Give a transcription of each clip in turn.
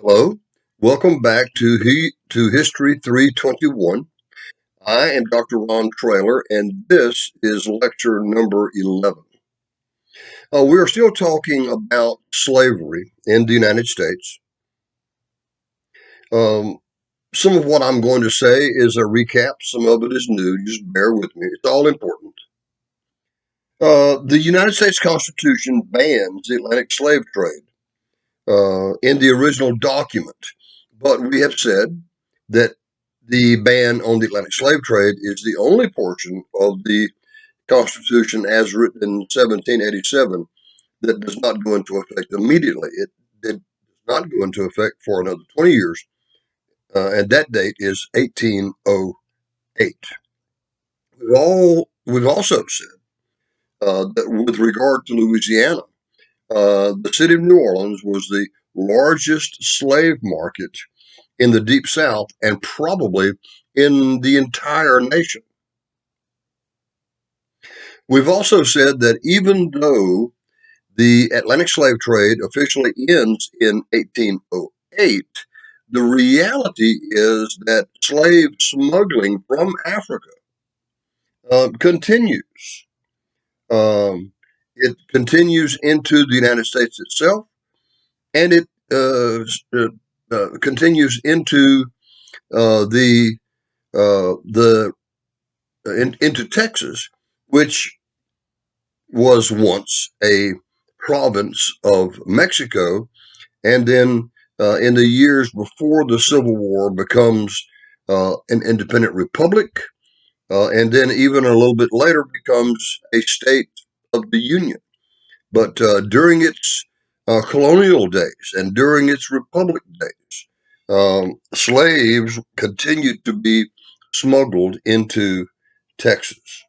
Hello, welcome back to History 321. I am Dr. Ron Traylor, and this is lecture number 11. We are still talking about slavery in the United States. Um, some of what I'm going to say is a recap, some of it is new. Just bear with me, it's all important. The United States Constitution bans the Atlantic slave trade in the original document, but we have said that the ban on the Atlantic slave trade is the only portion of the Constitution as written in 1787 that does not go into effect immediately. It does not go into effect for another 20 years, and that date is 1808. We've also said that with regard to Louisiana, the city of New Orleans was the largest slave market in the Deep South and probably in the entire nation. We've also said that even though the Atlantic slave trade officially ends in 1808, the reality is that slave smuggling from Africa continues. It continues into the United States itself, and it continues into the into Texas, which was once a province of Mexico, and then in the years before the Civil War becomes an independent republic, and then even a little bit later becomes a state of the Union. But during its colonial days and during its republic days, slaves continued to be smuggled into Texas.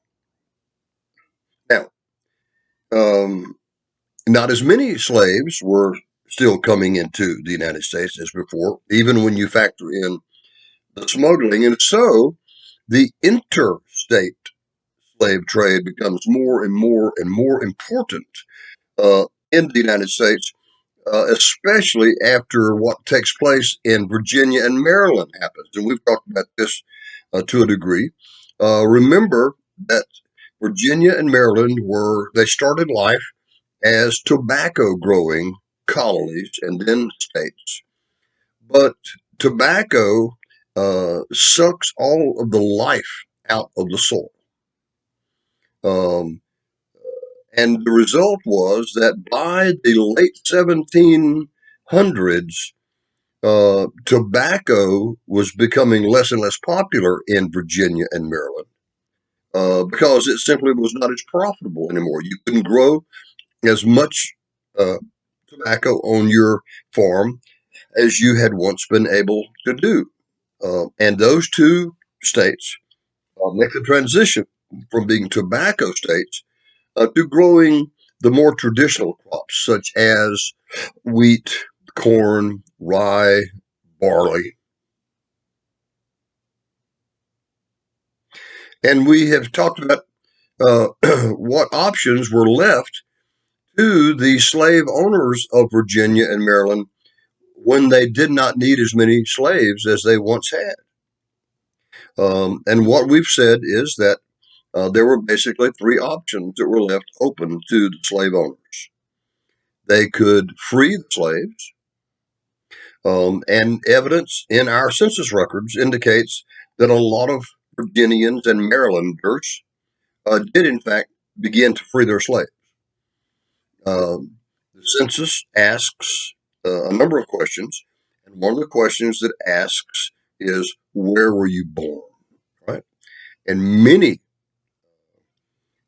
Now, um, not as many slaves were still coming into the United States as before, even when you factor in the smuggling. And so the interstate slave trade becomes more and more and more important in the United States, especially after what takes place in Virginia and Maryland happens. And we've talked about this to a degree. Remember that Virginia and Maryland they started life as tobacco growing colonies and then states. But tobacco sucks all of the life out of the soil. Um, and the result was that by the late 1700s, tobacco was becoming less and less popular in Virginia and Maryland because it simply was not as profitable anymore. You couldn't grow as much uh, tobacco on your farm as you had once been able to do. And those two states make the transition from being tobacco states to growing the more traditional crops such as wheat, corn, rye, barley. And we have talked about what options were left to the slave owners of Virginia and Maryland when they did not need as many slaves as they once had. And what we've said is that there were basically three options that were left open to the slave owners. They could free the slaves, and evidence in our census records indicates that a lot of Virginians and Marylanders did, in fact, begin to free their slaves. The census asks a number of questions, and one of the questions that asks is, where were you born? Right? And many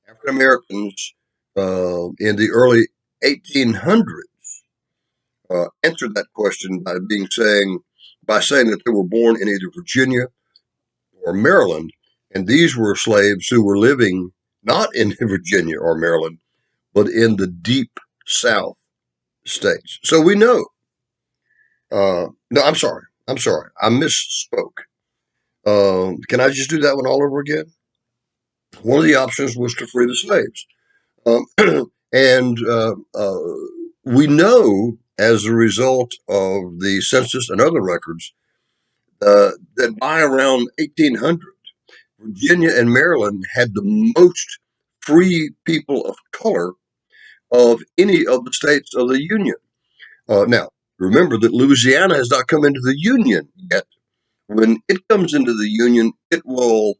African Americans in the early 1800s answered that question by saying that they were born in either Virginia or Maryland, and these were slaves who were living not in Virginia or Maryland, but in the deep South states. So we know. No, I'm sorry. I misspoke. Can I just do that one all over again? One of the options was to free the slaves. And we know as a result of the census and other records that by around 1800, Virginia and Maryland had the most free people of color of any of the states of the Union. Now, remember that Louisiana has not come into the Union yet. When it comes into the Union, it will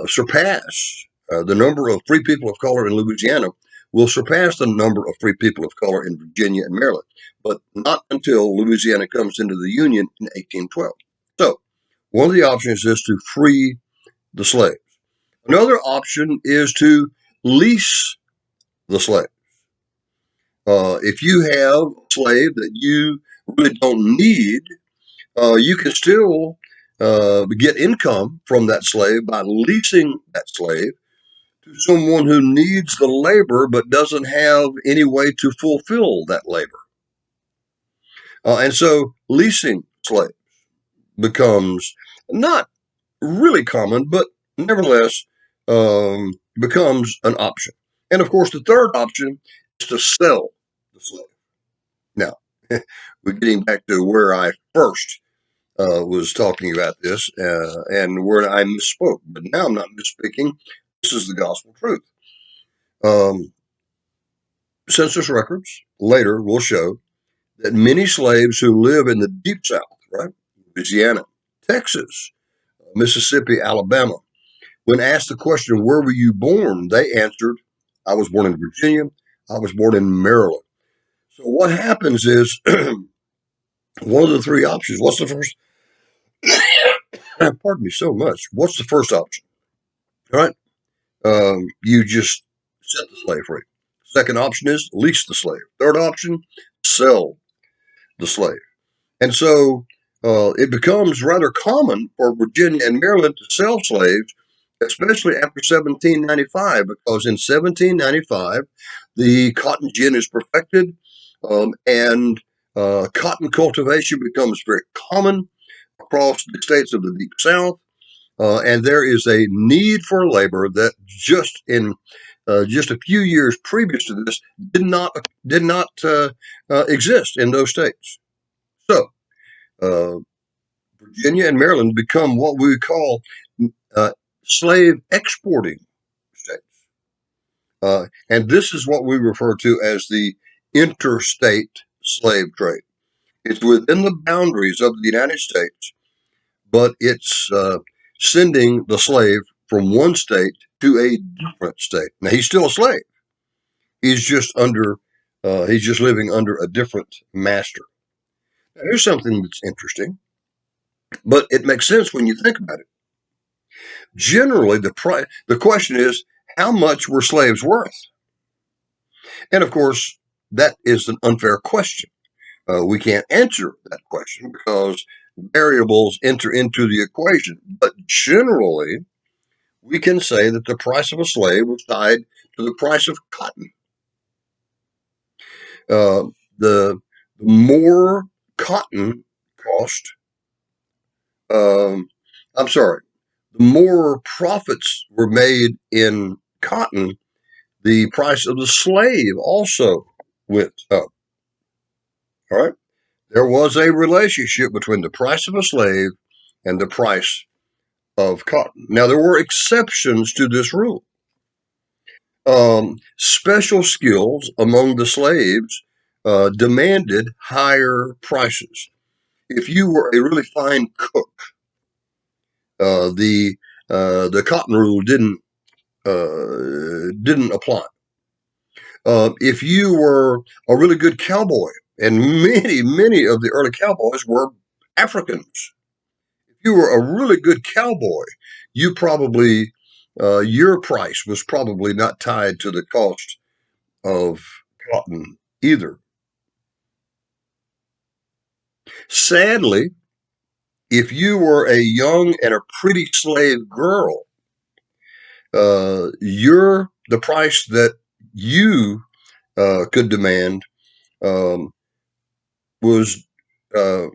surpass the number of free people of color in Louisiana will surpass the number of free people of color in Virginia and Maryland, but not until Louisiana comes into the Union in 1812. So, one of the options is to free the slaves. Another option is to lease the slave. If you have a slave that you really don't need, you can still get income from that slave by leasing that slave to someone who needs the labor but doesn't have any way to fulfill that labor. And so leasing slaves becomes not really common, but nevertheless becomes an option. And of course, the third option is to sell the slave. Now, we're getting back to where I first was talking about this and where I misspoke, but now I'm not misspeaking. This is the gospel truth. Census records later will show that many slaves who live in the deep South, right, Louisiana, Texas, Mississippi, Alabama, when asked the question, where were you born? They answered, I was born in Virginia. I was born in Maryland. So what happens is one of the three options. What's the first? Pardon me so much. What's the first option? All right. You just set the slave free. Second option is lease the slave. Third option, sell the slave. And so it becomes rather common for Virginia and Maryland to sell slaves, especially after 1795, because in 1795, the cotton gin is perfected and cotton cultivation becomes very common across the states of the Deep South. And there is a need for labor that just in just a few years previous to this did not exist in those states. So Virginia and Maryland become what we call uh, slave exporting states, and this is what we refer to as the interstate slave trade. It's within the boundaries of the United States, but it's sending the slave from one state to a different state. Now he's still a slave. He's just under. He's just living under a different master. Now, here's something that's interesting, but it makes sense when you think about it. Generally, the question is, how much were slaves worth? And of course, that is an unfair question. We can't answer that question because variables enter into the equation. But generally, we can say that the price of a slave was tied to the price of cotton. The more cotton cost, I'm sorry, the more profits were made in cotton, the price of the slave also went up. All right. There was a relationship between the price of a slave and the price of cotton. Now, there were exceptions to this rule. Special skills among the slaves demanded higher prices. If you were a really fine cook, the cotton rule didn't apply. If you were a really good cowboy, and many of the early cowboys were Africans. If you were a really good cowboy, you probably your price was probably not tied to the cost of cotton either. Sadly, if you were a young and a pretty slave girl, the price that you could demand was uh,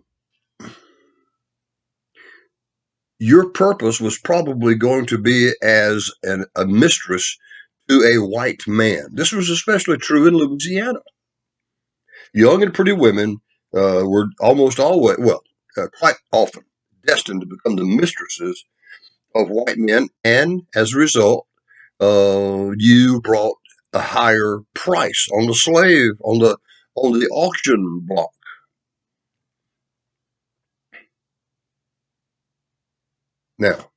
your purpose was probably going to be as a mistress to a white man. This was especially true in Louisiana. Young and pretty women were almost always, quite often, destined to become the mistresses of white men, and as a result, you brought a higher price on the slave on the auction block. Now,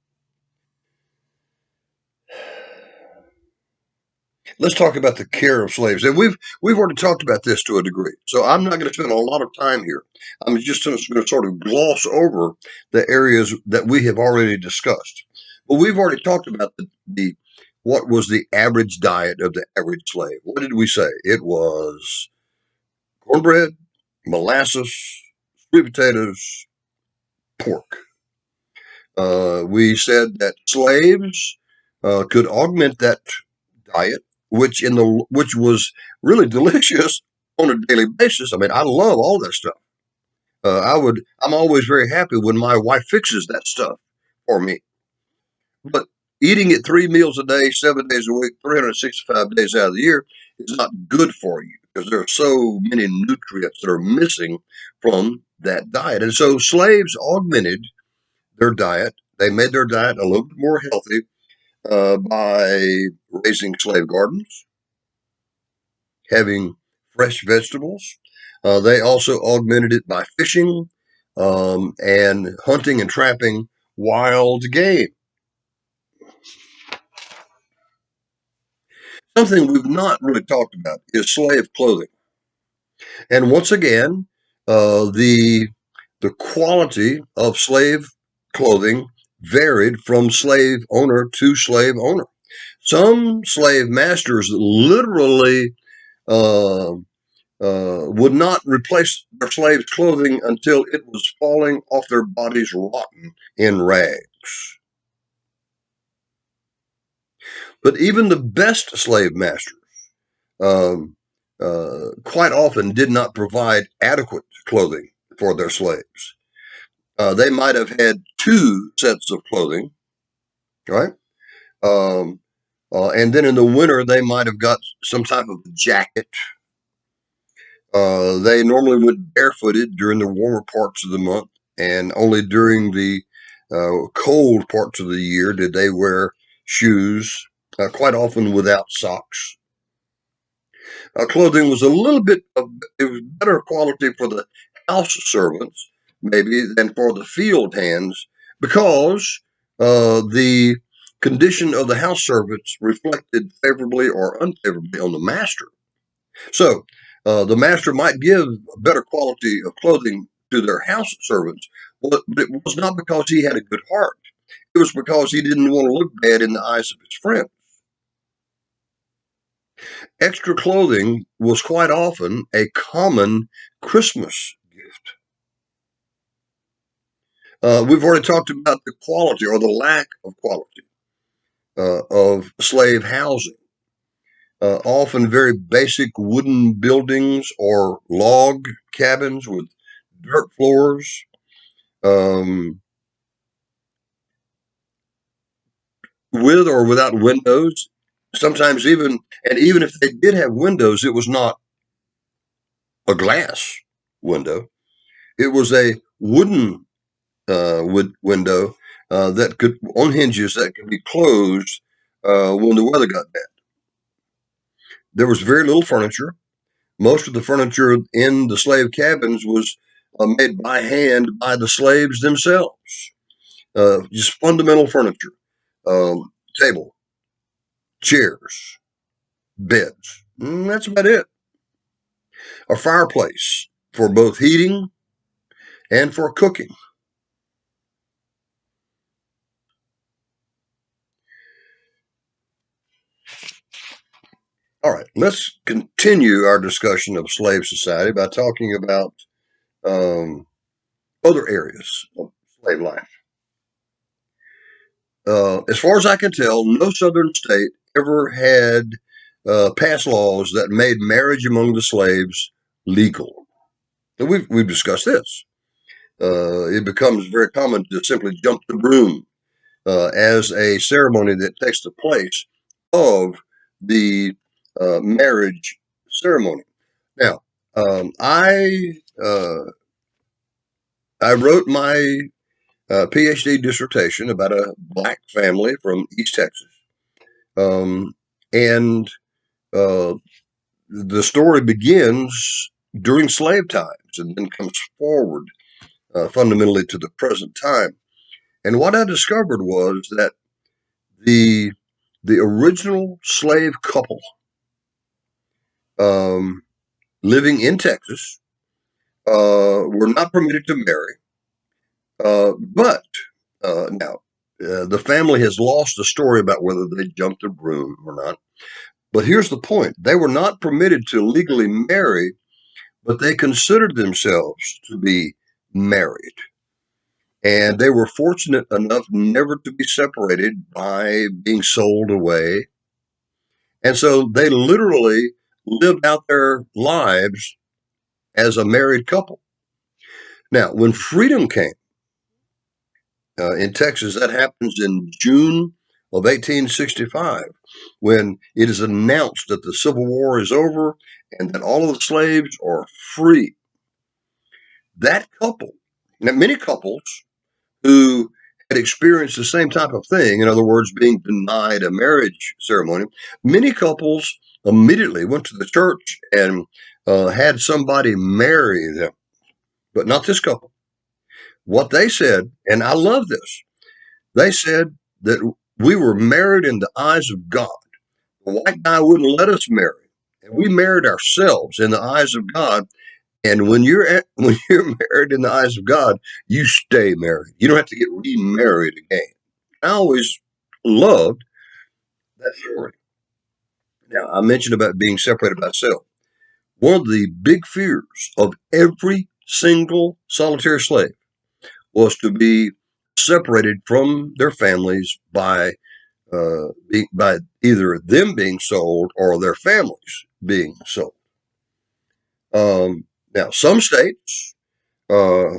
let's talk about the care of slaves, and we've already talked about this to a degree. So I'm not going to spend a lot of time here. I'm just going to sort of gloss over the areas that we have already discussed. But we've already talked about the what was the average diet of the average slave. What did we say? It was cornbread, molasses, sweet potatoes, pork. We said that slaves could augment that diet, which was really delicious on a daily basis. I mean, I love all that stuff. I'm always very happy when my wife fixes that stuff for me. But eating it 3 meals a day, 7 days a week, 365 days out of the year is not good for you because there are so many nutrients that are missing from that diet. And so slaves augmented their diet. They made their diet a little bit more healthy by raising slave gardens, having fresh vegetables. They also augmented it by fishing and hunting and trapping wild game. Something we've not really talked about is slave clothing. And once again, the quality of slave clothing varied from slave owner to slave owner. Some slave masters literally uh, would not replace their slaves' clothing until it was falling off their bodies rotten in rags. But even the best slave masters um, quite often did not provide adequate clothing for their slaves. They might have had two sets of clothing, right? Um, and then in the winter, they might have got some type of jacket. They normally went barefooted during the warmer parts of the month, and only during the cold parts of the year did they wear shoes, quite often without socks. Clothing was a little bit of, it was better quality for the house servants, maybe, than for the field hands, because the condition of the house servants reflected favorably or unfavorably on the master. So the master might give a better quality of clothing to their house servants, but it was not because he had a good heart. It was because he didn't want to look bad in the eyes of his friends. Extra clothing was quite often a common Christmas gift. We've already talked about the quality or the lack of quality of slave housing. Often very basic wooden buildings or log cabins with dirt floors, um, with or without windows. Sometimes even if they did have windows, it was not a glass window. It was a wooden window that could on hinges that could be closed when the weather got bad. There was very little furniture. Most of the furniture in the slave cabins was made by hand by the slaves themselves. Just fundamental furniture, table, chairs, beds. That's about it. A fireplace for both heating and for cooking. All right, let's continue our discussion of slave society by talking about um, other areas of slave life. As far as I can tell, no southern state ever had passed laws that made marriage among the slaves legal. So we've discussed this. It becomes very common to simply jump the broom as a ceremony that takes the place of the marriage ceremony. Now, I wrote my PhD dissertation about a black family from East Texas, and uh, the story begins during slave times and then comes forward fundamentally to the present time. And what I discovered was that the the original slave couple um, living in Texas were not permitted to marry, but now the family has lost the story about whether they jumped a broom or not. But here's the point: they were not permitted to legally marry, but they considered themselves to be married. And they were fortunate enough never to be separated by being sold away. And so they literally lived out their lives as a married couple. Now, when freedom came in Texas, that happens in June of 1865, when it is announced that the Civil War is over and that all of the slaves are free. That couple, now many couples who had experienced the same type of thing, in other words, being denied a marriage ceremony, many couples immediately went to the church and had somebody marry them, but not this couple. What they said, and I love this, they said that we were married in the eyes of God. The white guy wouldn't let us marry, and we married ourselves in the eyes of God. And when when you're married in the eyes of God, you stay married. You don't have to get remarried again. I always loved that story. Now, I mentioned about being separated by self. One of the big fears of every single solitary slave was to be separated from their families by either them being sold or their families being sold. Now, some states uh,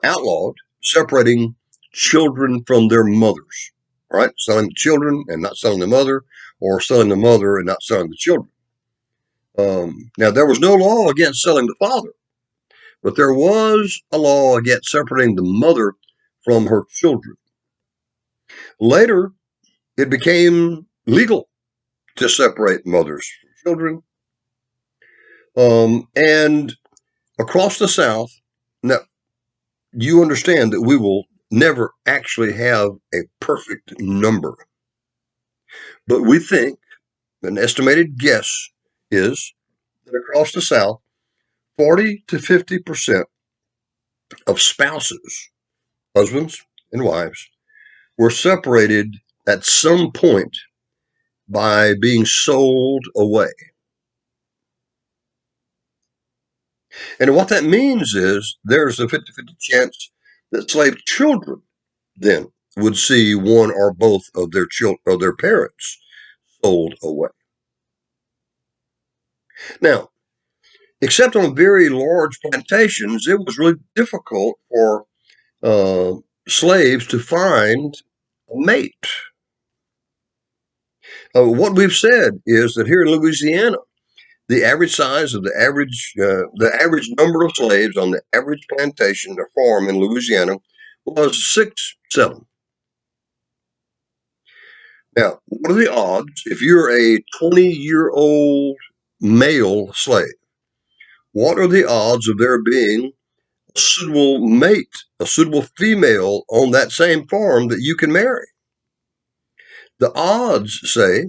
outlawed separating children from their mothers. All right, selling the children and not selling the mother, or selling the mother and not selling the children. Now, there was no law against selling the father, but there was a law against separating the mother from her children. Later, it became legal to separate mothers from children. And across the South, now you understand that we will never actually have a perfect number. But we think, an estimated guess is that across the South, 40 to 50% of spouses, husbands and wives, were separated at some point by being sold away. And what that means is there's a 50-50 chance that slave children then would see one or both of their children or their parents sold away. Now, except on very large plantations, it was really difficult for uh, slaves to find a mate. What we've said is that here in Louisiana, the average size of the average number of slaves on the average plantation or farm in Louisiana was 6, 7. Now, what are the odds if you're a 20-year-old male slave? What are the odds of there being a suitable mate, a suitable female on that same farm that you can marry? The odds say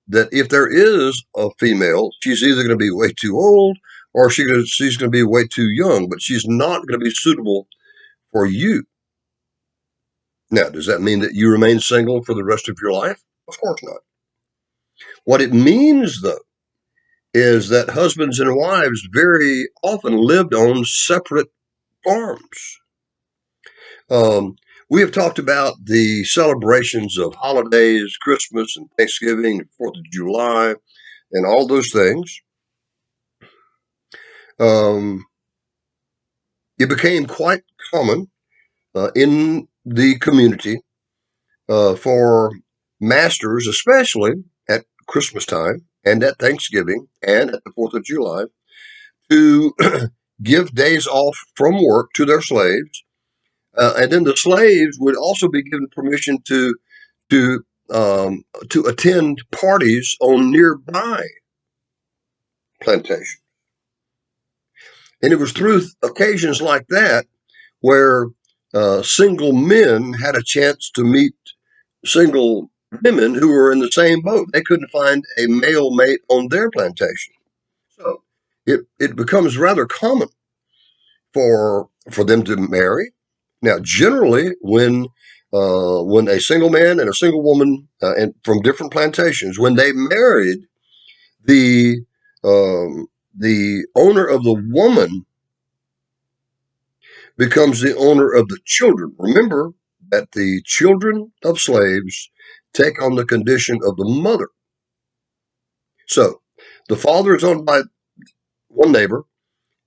that if there is a female, she's either going to be way too old or she's going to be way too young, but she's not going to be suitable for you. Now, does that mean that you remain single for the rest of your life? Of course not. What it means, though, is that husbands and wives very often lived on separate farms. Um, we have talked about the celebrations of holidays, Christmas and Thanksgiving, 4th of July, and all those things. Um, it became quite common in the community for masters, especially at Christmas time and at Thanksgiving and at the 4th of July, to give days off from work to their slaves. And then the slaves would also be given permission to to attend parties on nearby plantations. And it was through occasions like that where single men had a chance to meet single women who were in the same boat. They couldn't find a male mate on their plantation. So it becomes rather common for them to marry. Now, generally, when a single man and a single woman and from different plantations, when they married, the the owner of the woman becomes the owner of the children. Remember that the children of slaves take on the condition of the mother. So the father is owned by one neighbor,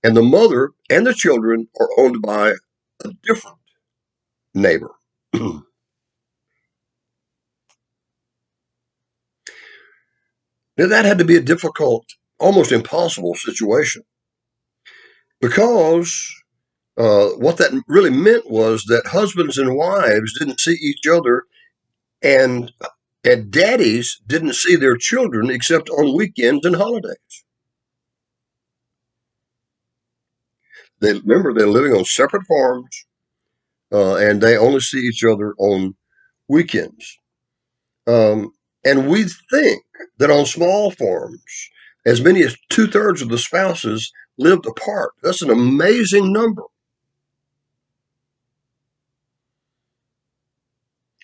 and the mother and the children are owned by a different neighbor. Now, that had to be a difficult, almost impossible situation because what that really meant was that husbands and wives didn't see each other, and daddies didn't see their children except on weekends and holidays. They're living on separate farms, and they only see each other on weekends. And we think that on small farms, as many as 2/3 of the spouses lived apart. That's an amazing number.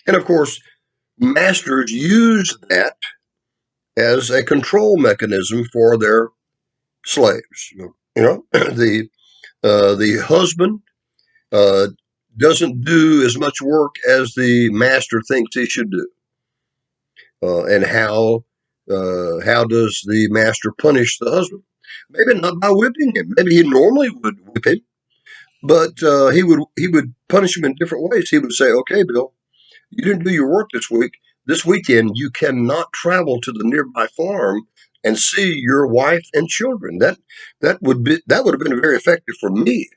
And of course, masters use that as a control mechanism for their slaves. The husband uh, doesn't do as much work as the master thinks he should do. And how does the master punish the husband? Maybe not by whipping him. Maybe he normally would whip him, but he would punish him in different ways. He would say, "Okay, Bill, you didn't do your work this week. This weekend, you cannot travel to the nearby farm and see your wife and children." That would have been very effective for me.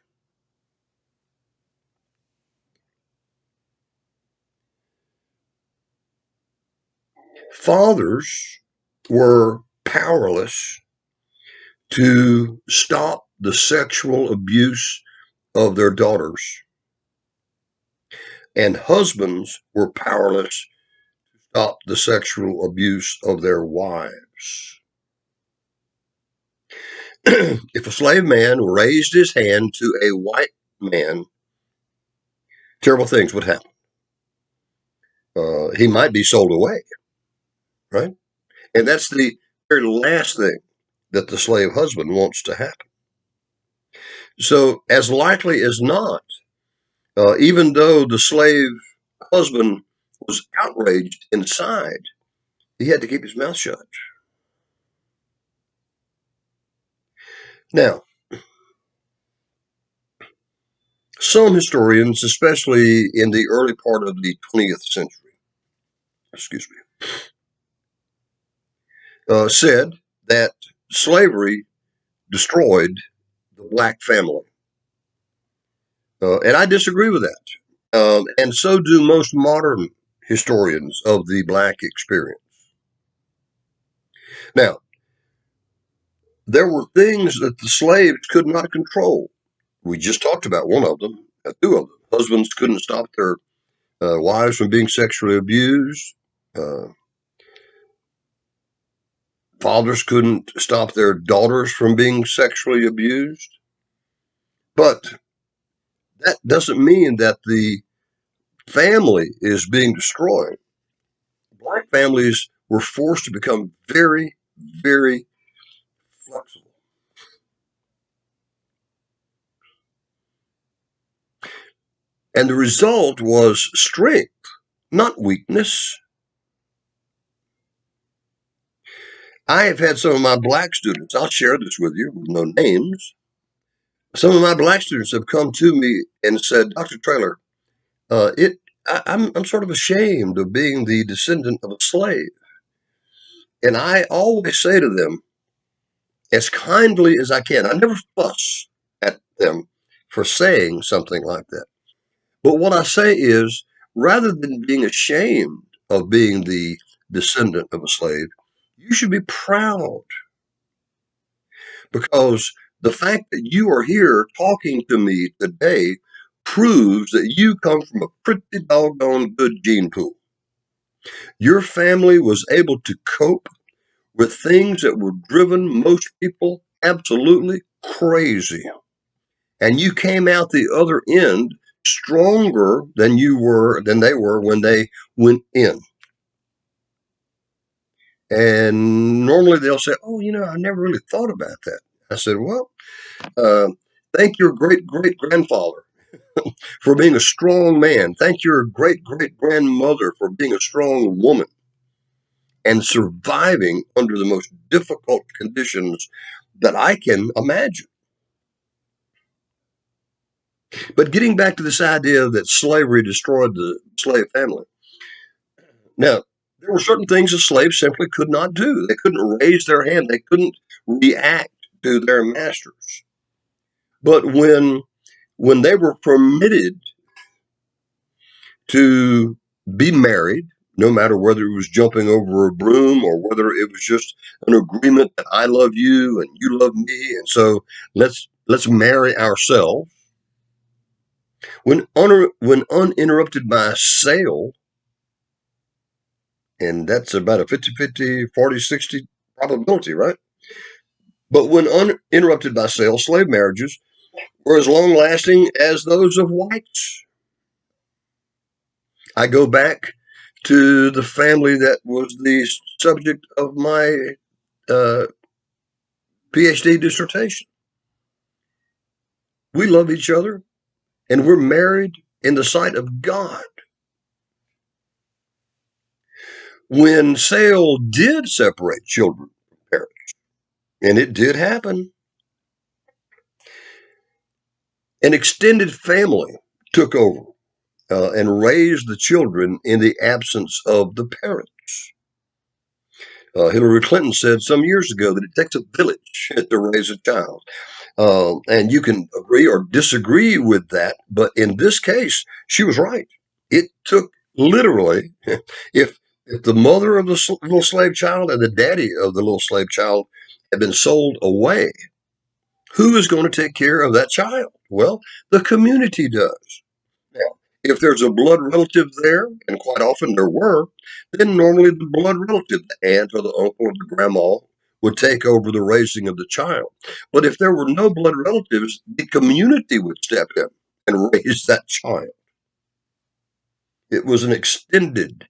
Fathers were powerless to stop the sexual abuse of their daughters, and husbands were powerless to stop the sexual abuse of their wives. If a slave man raised his hand to a white man, terrible things would happen. He might be sold away, right? And that's the very last thing that the slave husband wants to happen. So, as likely as not, even though the slave husband was outraged inside, he had to keep his mouth shut. Now, some historians, especially in the early part of the 20th century, excuse me, said that slavery destroyed the black family. And I disagree with that. And so do most modern historians of the black experience. Now, there were things that the slaves could not control. We just talked about one of them, two of them. Husbands couldn't stop their wives from being sexually abused. Uh, Fathers couldn't stop their daughters from being sexually abused. But that doesn't mean that the family is being destroyed. Black families were forced to become very, very flexible. And the result was strength, not weakness. I have had some of my black students, I'll share this with you, no names. Some of my black students have come to me and said, Dr. Traylor, uh, it, I'm sort of ashamed of being the descendant of a slave. And I always say to them, as kindly as I can. I never fuss at them for saying something like that. But what I say is, rather than being ashamed of being the descendant of a slave, you should be proud, because the fact that you are here talking to me today proves that you come from a pretty doggone good gene pool. Your family was able to cope with things that were driven most people absolutely crazy. And you came out the other end stronger than they were when they went in. And normally they'll say, "Oh, I never really thought about that." I said, "Well, uh, thank your great great grandfather for being a strong man. Thank your great great grandmother for being a strong woman and surviving under the most difficult conditions that I can imagine." But getting back to this idea that slavery destroyed the slave family. Now, there were certain things that slaves simply could not do. They couldn't raise their hand. They couldn't react to their masters. But when they were permitted to be married, no matter whether it was jumping over a broom or whether it was just an agreement that I love you and you love me, and so let's marry ourselves. When uninterrupted by sale, and that's about a 50-50, 40-60 probability, right? But when uninterrupted by sale, slave marriages were as long lasting as those of whites. I go back to the family that was the subject of my uh, PhD dissertation. We love each other and we're married in the sight of God. When sale did separate children from parents, and it did happen, an extended family took over and raised the children in the absence of the parents. Hillary Clinton said some years ago that it takes a village to raise a child. And you can agree or disagree with that, but in this case, she was right. It took literally, if the mother of the little slave child and the daddy of the little slave child had been sold away, who is going to take care of that child? Well, the community does. Now, if there's a blood relative there, and quite often there were, then normally the blood relative, the aunt or the uncle or the grandma, would take over the raising of the child. But if there were no blood relatives, the community would step in and raise that child. It was an extended,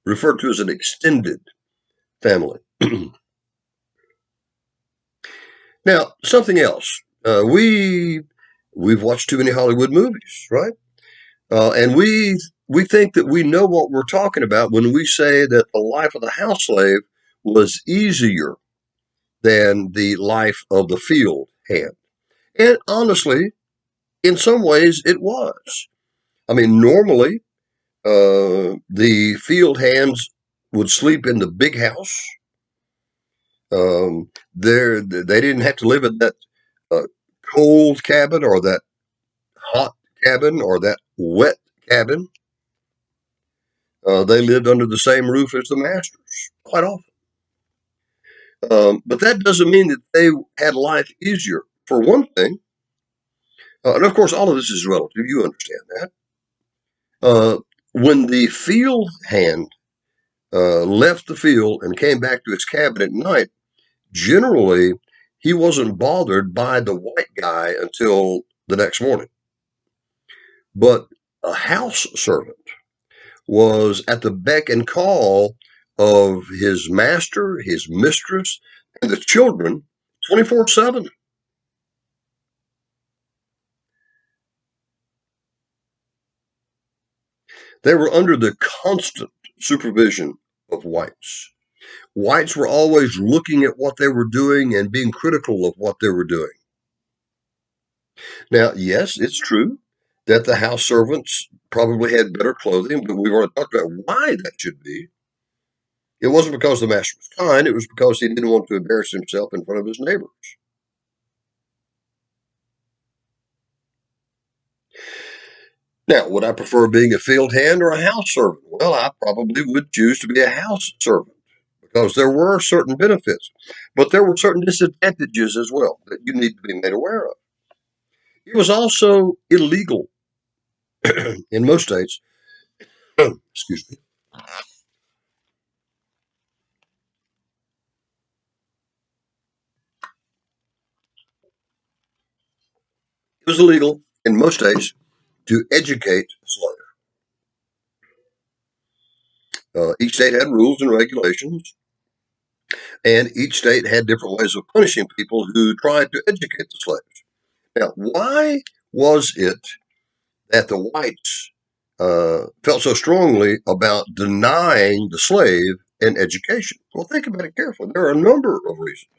referred to as an extended family. Now, something else. We've watched too many Hollywood movies, right? And we think that we know what we're talking about when we say that the life of the house slave was easier than the life of the field hand. And honestly, in some ways, it was. I mean, normally, the field hands would sleep in the big house. They didn't have to live in that uh, cold cabin or that hot cabin or that wet cabin. They lived under the same roof as the masters quite often. But that doesn't mean that they had life easier. For one thing, and of course, all of this is relative. You understand that. Uh, when the field hand left the field and came back to his cabin at night, generally he wasn't bothered by the white guy until the next morning. But a house servant was at the beck and call of his master, his mistress, and the children 24/7. They were under the constant supervision of whites. Whites were always looking at what they were doing and being critical of what they were doing. Now, yes, it's true that the house servants probably had better clothing, but we've already talked about why that should be. It wasn't because the master was kind. It was because he didn't want to embarrass himself in front of his neighbors. Now, would I prefer being a field hand or a house servant? Well, I probably would choose to be a house servant because there were certain benefits, but there were certain disadvantages as well that you need to be made aware of. It was also illegal in most states. Excuse me. It was illegal in most states to educate slaves. Each state had rules and regulations, and each state had different ways of punishing people who tried to educate the slaves. Now, why was it that the whites felt so strongly about denying the slave an education? Well, think about it carefully. There are a number of reasons.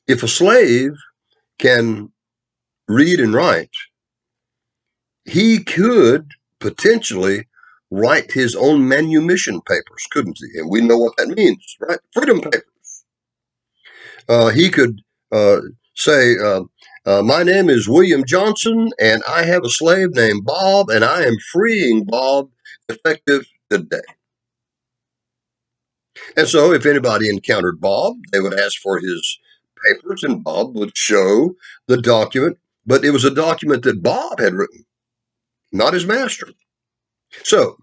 If a slave can read and write, he could potentially write his own manumission papers, couldn't he? And we know what that means, right? Freedom papers. He could say, my name is William Johnson, and I have a slave named Bob, and I am freeing Bob effective today. And so if anybody encountered Bob, they would ask for his papers, and Bob would show the document, but it was a document that Bob had written, not his master. So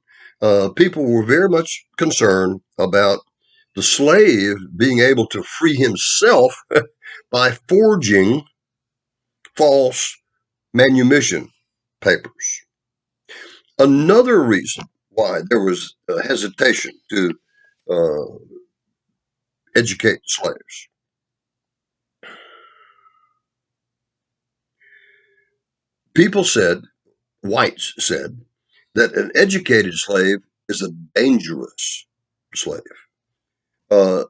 people were very much concerned about the slave being able to free himself by forging false manumission papers. Another reason why there was hesitation to educate slaves. People said, whites said, that an educated slave is a dangerous slave. Uh,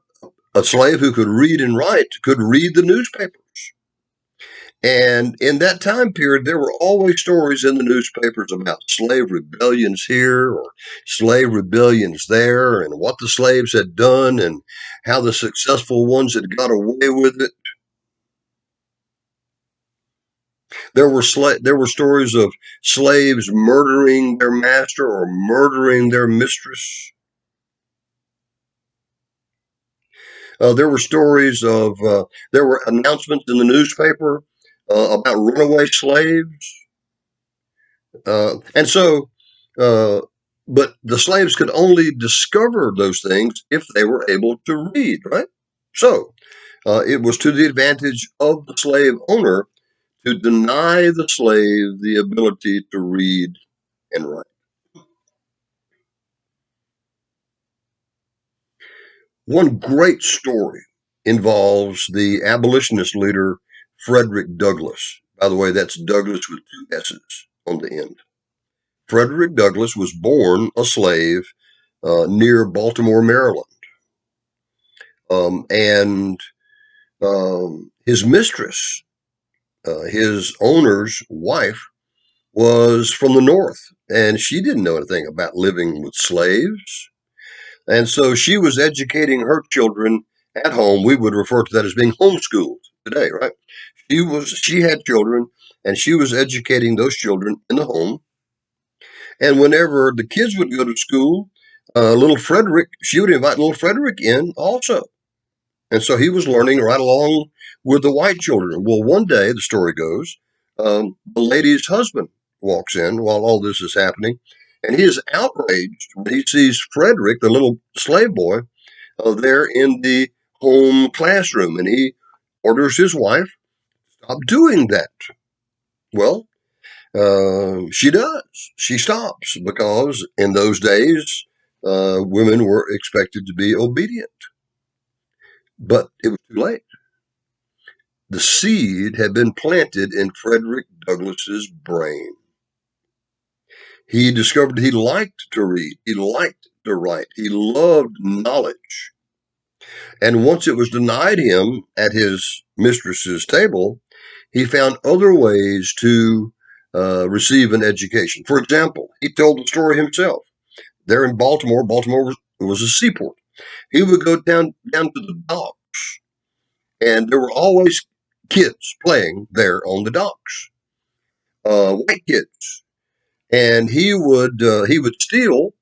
a slave who could read and write could read the newspapers. And in that time period, there were always stories in the newspapers about slave rebellions here or slave rebellions there, and what the slaves had done and how the successful ones had got away with it. There were stories of slaves murdering their master or murdering their mistress. There were stories of there were announcements in the newspaper about runaway slaves. And so, but the slaves could only discover those things if they were able to read, right? So, it was to the advantage of the slave owner to deny the slave the ability to read and write. One great story involves the abolitionist leader Frederick Douglass. By the way, that's Douglas with two S's on the end. Frederick Douglass was born a slave near Baltimore, Maryland. And his mistress, his owner's wife, was from the North, and she didn't know anything about living with slaves. And so she was educating her children at home. We would refer to that as being homeschooled today, right? She had children, and she was educating those children in the home. And whenever the kids would go to school, little Frederick, she would invite little Frederick in also. And so he was learning right along with the white children. Well, one day, the story goes, the lady's husband walks in while all this is happening, and he is outraged when he sees Frederick, the little slave boy, there in the home classroom. And he orders his wife, stop doing that. Well, she does. She stops because in those days, women were expected to be obedient. But it was too late. The seed had been planted in Frederick Douglass's brain. He discovered he liked to read. He liked to write. He loved knowledge. And once it was denied him at his mistress's table, he found other ways to receive an education. For example, he told the story himself. There in Baltimore, was a seaport. He would go down to the docks, and there were always kids playing there on the docks, white kids, and he would steal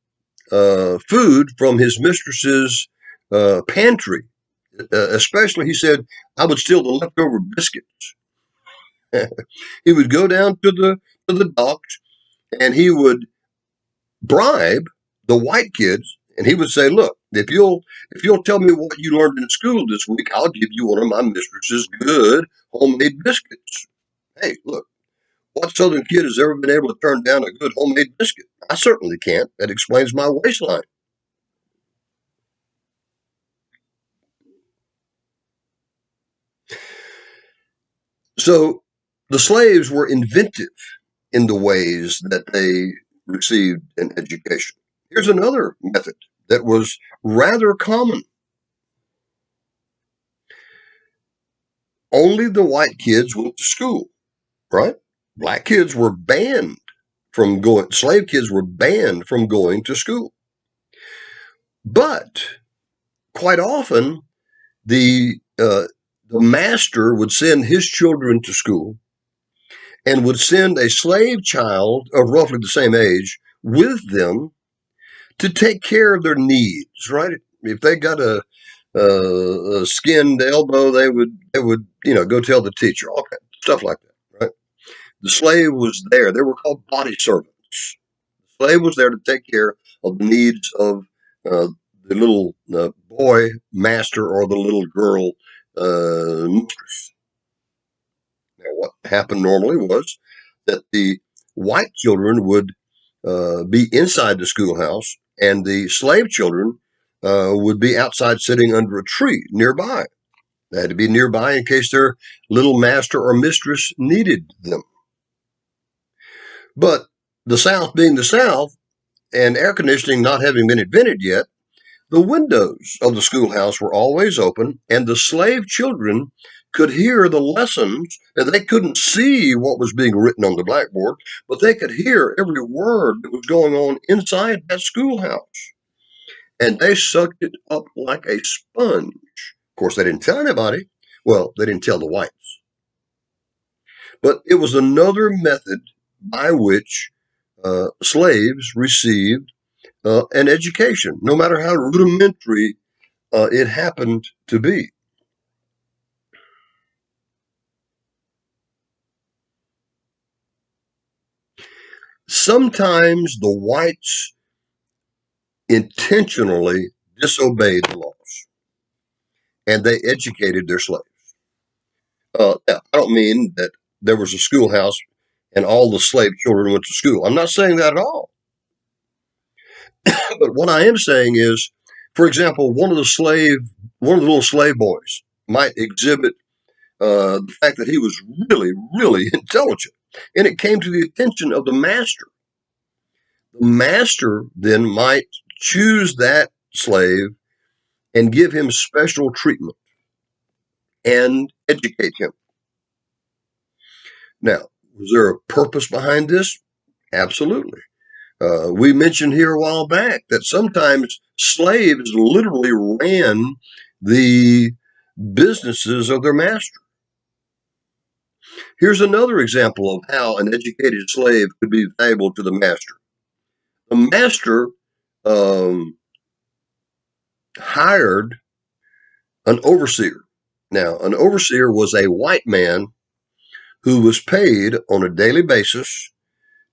food from his mistress's pantry. Especially, he said, I would steal the leftover biscuits. He would go down to the docks, and he would bribe the white kids, and he would say, "Look, if you'll tell me what you learned in school this week, I'll give you one of my mistress's good homemade biscuits." Hey, look, what Southern kid has ever been able to turn down a good homemade biscuit? I certainly can't. That explains my waistline. So the slaves were inventive in the ways that they received an education. Here's another method that was rather common. Only the white kids went to school, right? Black kids were banned from going, slave kids were banned from going to school. But quite often, the master would send his children to school and would send a slave child of roughly the same age with them to take care of their needs, right? If they got a skinned elbow, they would go tell the teacher, all kind of stuff like that, right? The slave was there. They were called body servants. The slave was there to take care of the needs of the little boy master or the little girl mistress. Now, what happened normally was that the white children would be inside the schoolhouse, and the slave children would be outside sitting under a tree nearby. They had to be nearby in case their little master or mistress needed them. But the South being the South, and air conditioning not having been invented yet, the windows of the schoolhouse were always open, and the slave children could hear the lessons. And they couldn't see what was being written on the blackboard, but they could hear every word that was going on inside that schoolhouse. And they sucked it up like a sponge. Of course, they didn't tell anybody. Well, they didn't tell the whites. But it was another method by which slaves received an education, no matter how rudimentary it happened to be. Sometimes the whites intentionally disobeyed the laws and they educated their slaves. Now, I don't mean that there was a schoolhouse and all the slave children went to school. I'm not saying that at all. But what I am saying is, for example, one of the little slave boys might exhibit the fact that he was really, really intelligent, and it came to the attention of the master. The master then might choose that slave and give him special treatment and educate him. Now, was there a purpose behind this? Absolutely. We mentioned here a while back that sometimes slaves literally ran the businesses of their master. Here's another example of how an educated slave could be valuable to the master. The master hired an overseer. Now, an overseer was a white man who was paid on a daily basis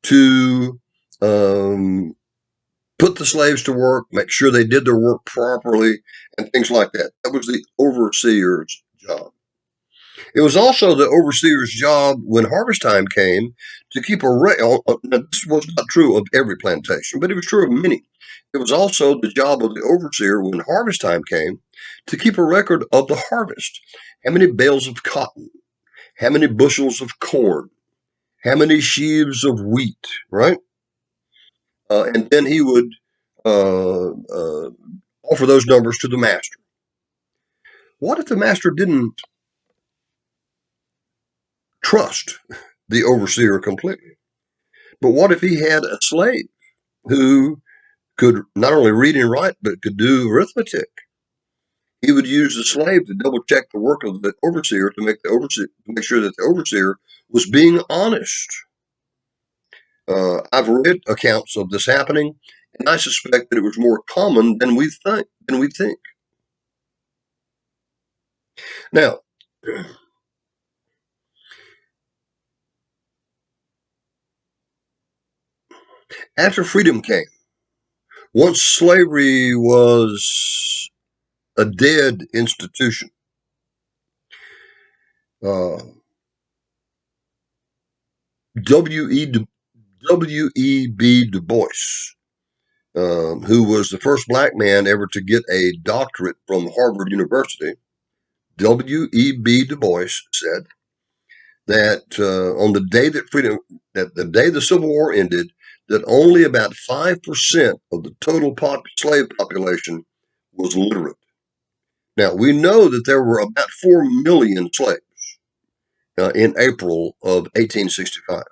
to put the slaves to work, make sure they did their work properly, and things like that. That was the overseer's job. It was also the overseer's job when harvest time came to keep a record. This was not true of every plantation, but it was true of many. It was also the job of the overseer when harvest time came to keep a record of the harvest. How many bales of cotton? How many bushels of corn? How many sheaves of wheat? Right? And then he would offer those numbers to the master. What if the master didn't trust the overseer completely? But what if he had a slave who could not only read and write, but could do arithmetic? He would use the slave to double check the work of the overseer to make sure that the overseer was being honest. I've read accounts of this happening, and I suspect that it was more common than we think. Now, after freedom came, once slavery was a dead institution, uh, W.E.B. Du Bois, who was the first black man ever to get a doctorate from Harvard University, W.E.B. Du Bois said that on the day that the day the Civil War ended, that only about 5% of the total slave population was literate. Now, we know that there were about 4 million slaves in April of 1865.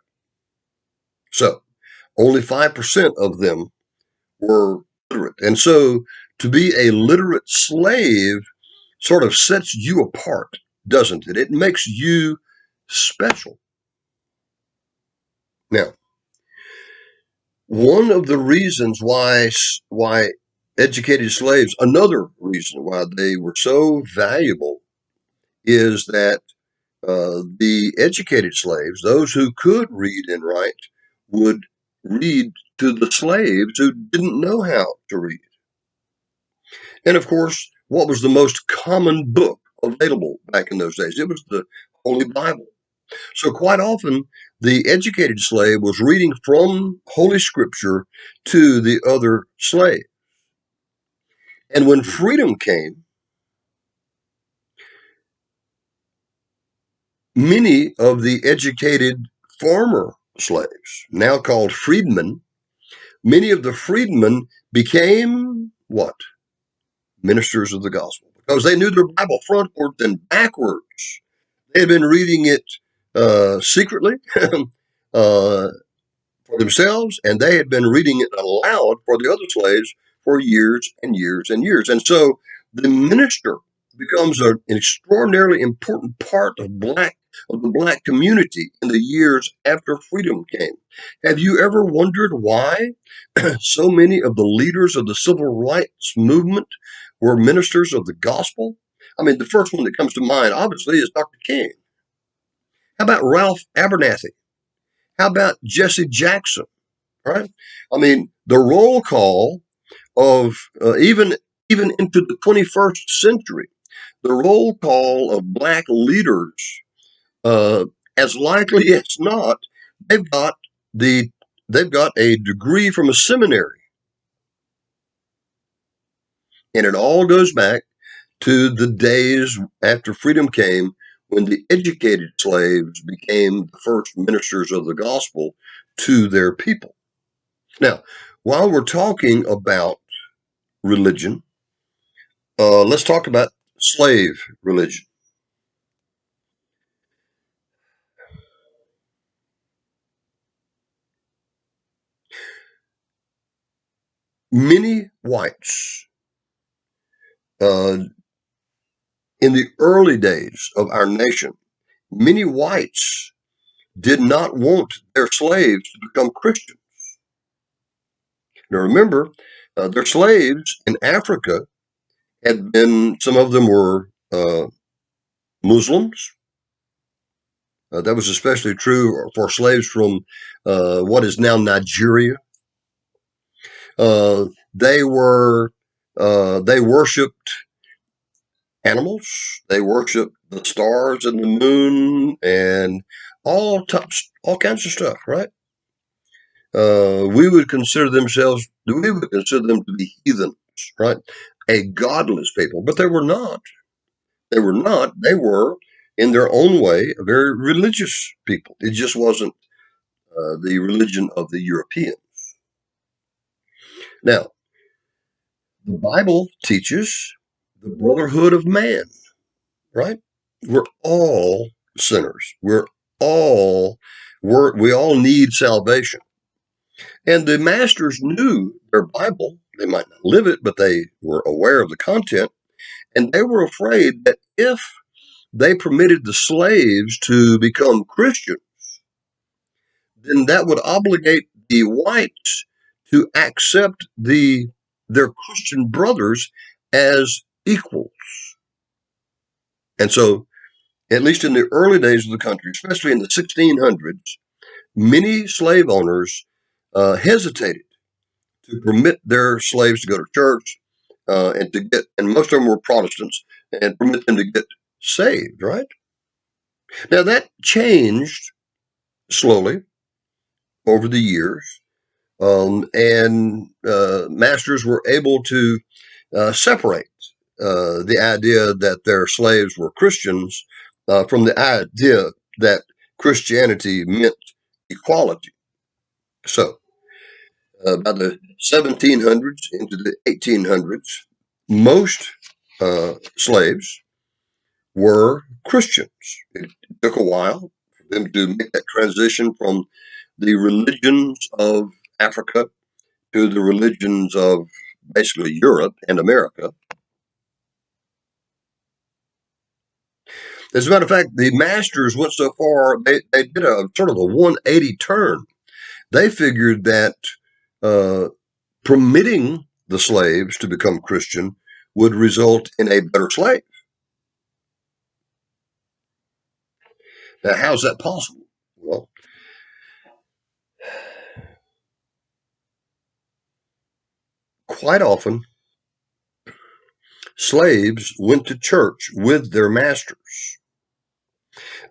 So, only 5% of them were literate. And so, to be a literate slave sort of sets you apart, doesn't it? It makes you special. Now, one of the reasons why educated slaves, another reason why they were so valuable, is that the educated slaves, those who could read and write, would read to the slaves who didn't know how to read. And of course, what was the most common book available back in those days? It was the Holy Bible. So quite often, the educated slave was reading from Holy Scripture to the other slave. And when freedom came, many of the educated farmer slaves, now called freedmen, many of the freedmen became what? Ministers of the gospel, because they knew their Bible frontwards and backwards. They had been reading it secretly uh, for themselves, and they had been reading it aloud for the other slaves for years and years and years. And so the minister becomes an extraordinarily important part of the black community in the years after freedom came. Have you ever wondered why so many of the leaders of the civil rights movement were ministers of the gospel? I mean, the first one that comes to mind, obviously, is Dr. King. How about Ralph Abernathy? How about Jesse Jackson? Right? I mean, the roll call of even into the 21st century, the roll call of black leaders, uh, as likely as not, they've got the they've got a degree from a seminary, and it all goes back to the days after freedom came, when the educated slaves became the first ministers of the gospel to their people. Now, while we're talking about religion, let's talk about slave religion. Many whites, uh, in the early days of our nation, many whites did not want their slaves to become Christian. Now remember, their slaves in Africa some of them were Muslims. That was especially true for slaves from what is now Nigeria. Uh, they were they worshipped animals. They worshipped the stars and the moon and all kinds of stuff. Right? We would consider them to be heathens. Right? A godless people, but they were not. They were not. They were, in their own way, a very religious people. It just wasn't the religion of the European. Now, the Bible teaches the brotherhood of man, right? We're all sinners. We all need salvation. And the masters knew their Bible. They might not live it, but they were aware of the content. And they were afraid that if they permitted the slaves to become Christian, then that would obligate the whites to accept their Christian brothers as equals. And so, at least in the early days of the country, especially in the 1600s, many slave owners hesitated to permit their slaves to go to church and most of them were Protestants, and permit them to get saved, right? Now that changed slowly over the years, and masters were able to separate the idea that their slaves were Christians from the idea that Christianity meant equality. So, by the 1700s into the 1800s, most slaves were Christians. It took a while for them to make that transition from the religions of Africa to the religions of basically Europe and America. As a matter of fact, the masters went so far, they did a sort of a 180 turn. They figured that uh, permitting the slaves to become Christian would result in a better slave. Now, how's that possible? Well, quite often, slaves went to church with their masters.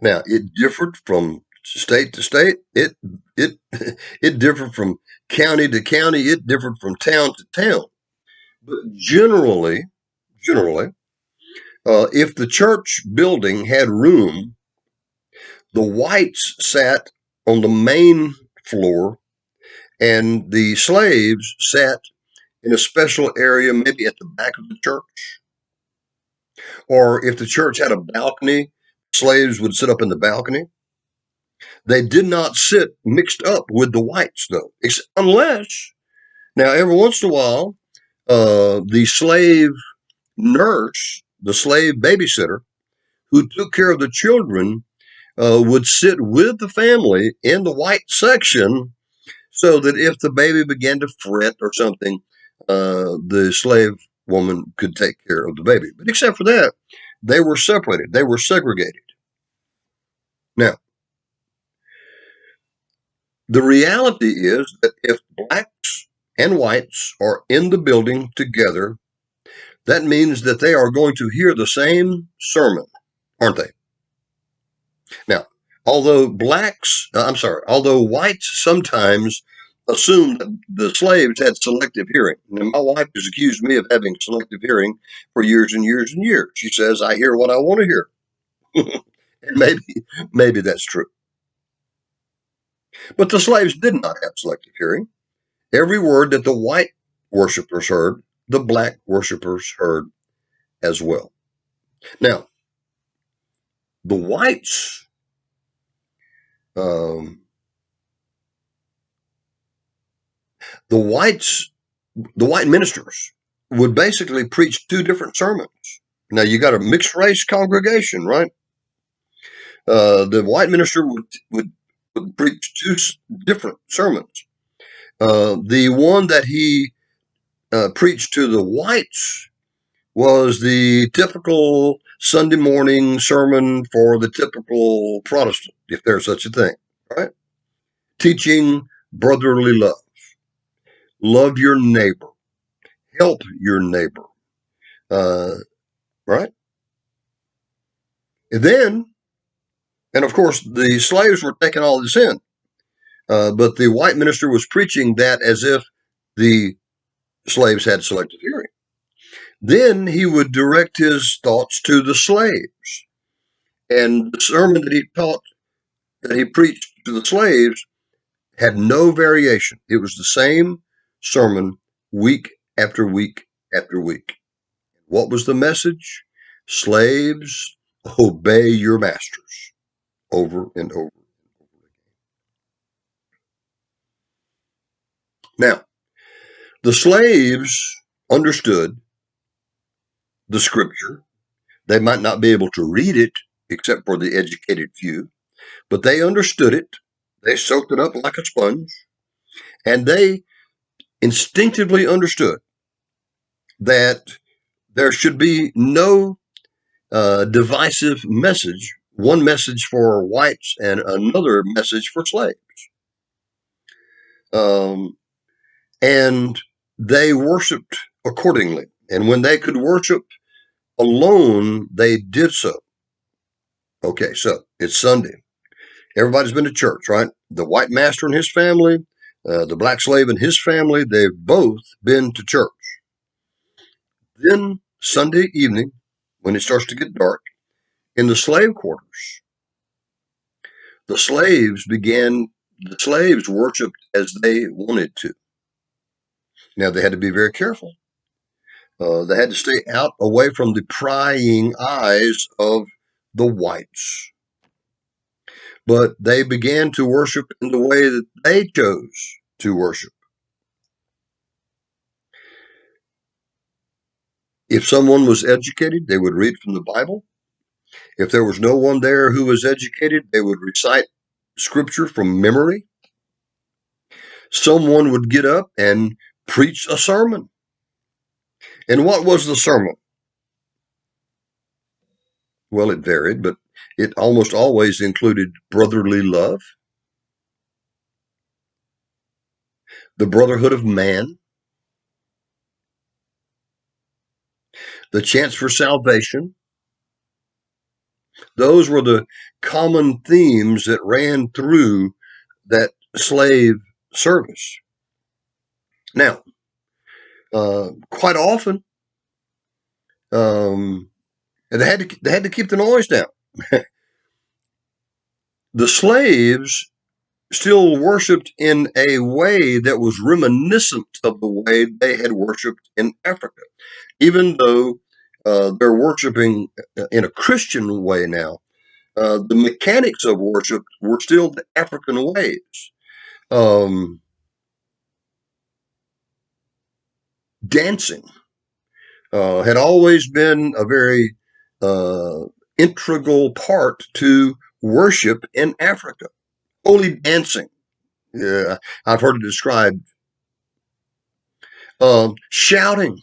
Now, it differed from state to state. It it differed from county to county. It differed from town to town. But generally, if the church building had room, the whites sat on the main floor, and the slaves sat in a special area, maybe at the back of the church. Or if the church had a balcony, slaves would sit up in the balcony. They did not sit mixed up with the whites, though, unless, now, every once in a while, the slave nurse, the slave babysitter who took care of the children, would sit with the family in the white section so that if the baby began to fret or something, the slave woman could take care of the baby. But except for that, they were separated, they were segregated. Now, the reality is that if blacks and whites are in the building together, that means that they are going to hear the same sermon, aren't they? Now, although whites sometimes assume that the slaves had selective hearing. Now, my wife has accused me of having selective hearing for years and years and years. She says I hear what I want to hear. And maybe that's true. But the slaves did not have selective hearing. Every word that the white worshippers heard, the black worshippers heard as well. Now, the whites, um, the whites, the white ministers would basically preach two different sermons. Now, you got a mixed race congregation, right? The white minister would preach two different sermons. The one that he preached to the whites was the typical Sunday morning sermon for the typical Protestant, if there's such a thing, right? Teaching brotherly love, love your neighbor, help your neighbor, uh, right? And then, and of course, the slaves were taking all this in, but the white minister was preaching that as if the slaves had selective hearing. Then he would direct his thoughts to the slaves. And the sermon that he taught, that he preached to the slaves, had no variation. It was the same sermon week after week after week. What was the message? Slaves, obey your masters, over and over. Now, the slaves understood the scripture. They might not be able to read it, except for the educated few, but they understood it. They soaked it up like a sponge, and they instinctively understood that there should be no divisive message, one message for whites and another message for slaves. Um, and they worshiped accordingly. And when they could worship alone, they did so. Okay, so it's Sunday. Everybody's been to church, right? The white master and his family, the black slave and his family, they've both been to church. Then Sunday evening, when it starts to get dark, in the slave quarters, the slaves worshiped as they wanted to. Now, they had to be very careful. They had to stay out away from the prying eyes of the whites. But they began to worship in the way that they chose to worship. If someone was educated, they would read from the Bible. If there was no one there who was educated, they would recite scripture from memory. Someone would get up and preach a sermon. And what was the sermon? Well, it varied, but it almost always included brotherly love, the brotherhood of man, the chance for salvation. Those were the common themes that ran through that slave service. Now, quite often, and they had to keep the noise down. The slaves still worshipped in a way that was reminiscent of the way they had worshipped in Africa, even though they're worshiping in a Christian way now. The mechanics of worship were still the African ways. Dancing had always been a very integral part to worship in Africa. Holy dancing. Yeah, I've heard it described. Shouting.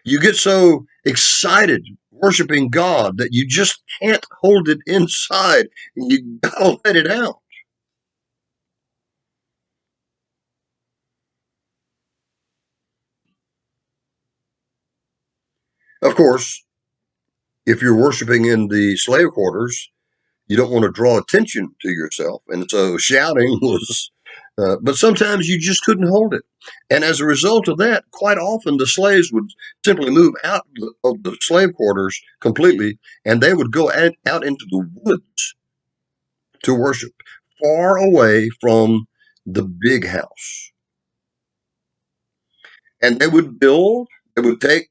You get so excited worshiping God that you just can't hold it inside. You gotta let it out. Of course, if you're worshiping in the slave quarters, you don't want to draw attention to yourself. And so shouting was, but sometimes you just couldn't hold it. And as a result of that, quite often the slaves would simply move out of the slave quarters completely, and they would go out into the woods to worship, far away from the big house. And they would take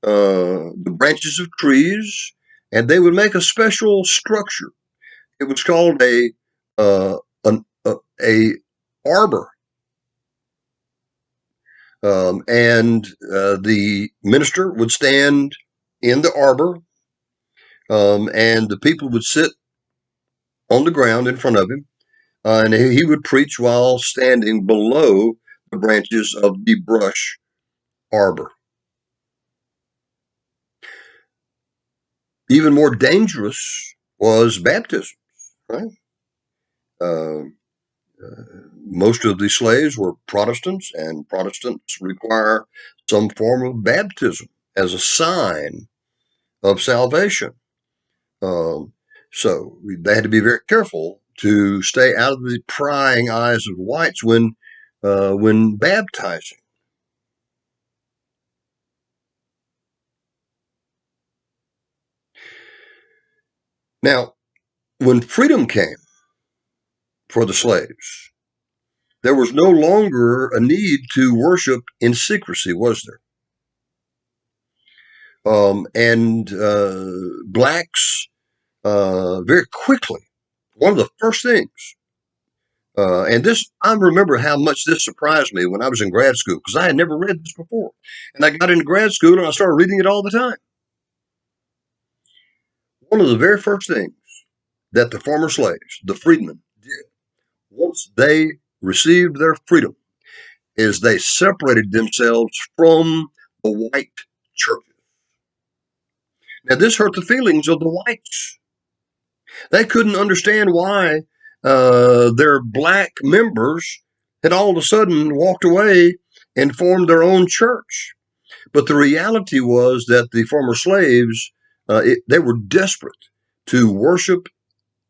the branches of trees, and they would make a special structure. It was called uh, a arbor, and the minister would stand in the arbor, and the people would sit on the ground in front of him, and he would preach while standing below the branches of the brush arbor. Even more dangerous was baptism, right? Uh, Most of the slaves were Protestants, and Protestants require some form of baptism as a sign of salvation. Um, so they had to be very careful to stay out of the prying eyes of whites when baptizing. Now, when freedom came for the slaves, there was no longer a need to worship in secrecy, was there? And blacks very quickly, one of the first things And this, I remember how much this surprised me when I was in grad school because I had never read this before. And I got into grad school and I started reading it all the time. One of the very first things that the former slaves, the freedmen, did once they received their freedom is they separated themselves from the white churches. Now, this hurt the feelings of the whites. They couldn't understand why their black members had all of a sudden walked away and formed their own church. But the reality was that the former slaves, they were desperate to worship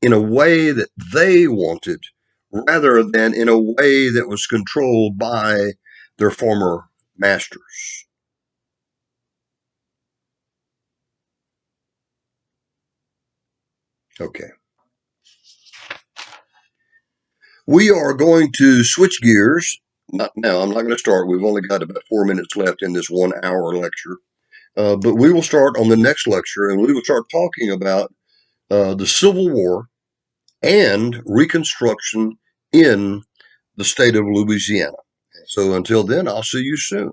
in a way that they wanted rather than in a way that was controlled by their former masters. Okay. We are going to switch gears. Not now, I'm not going to start. We've only got about 4 minutes left in this 1 hour lecture. But we will start on the next lecture and we will start talking about the Civil War and Reconstruction in the state of Louisiana. So until then, I'll see you soon.